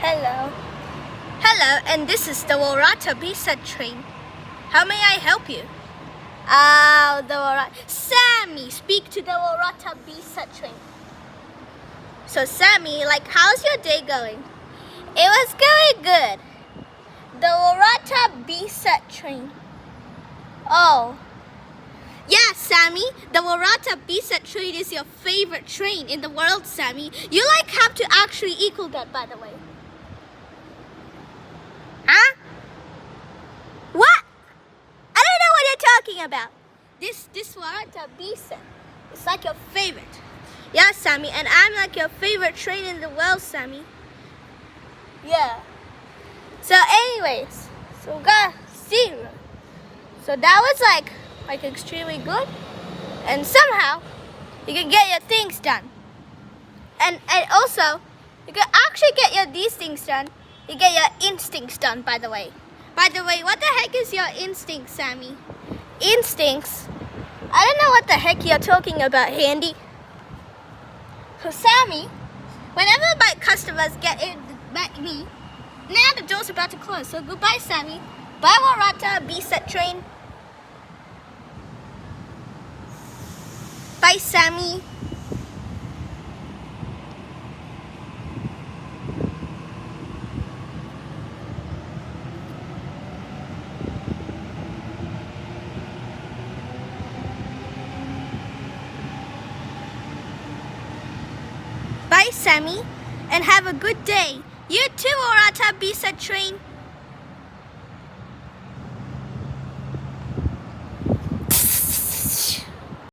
Hello. Hello, and this is the Waratah visa train. How may I help you? The Waratah. Sammy, speak to the Waratah visa train. So Sammy, how's your day going? It was going good. The Waratah visa train. Oh. Yeah, Sammy, the Waratah visa train is your favorite train in the world, Sammy. You have to actually equal that, by the way. Huh? What? I don't know what you're talking about. This Waratah visa is like your favorite. Yeah, Sammy, and I'm like your favorite train in the world, Sammy. Yeah. So anyways, so we got zero. So that was like extremely good. And somehow you can get your things done. And also you can actually get these things done. You get your instincts done, by the way. By the way, what the heck is your instinct, Sammy? Instincts? I don't know what the heck you're talking about, Handy. So Sammy, whenever my customers get in back me, now the door's about to close. So goodbye, Sammy. Bye, Waratah visa train. Bye, Sammy. Bye, Sammy, and have a good day. You too, Waratah visa train.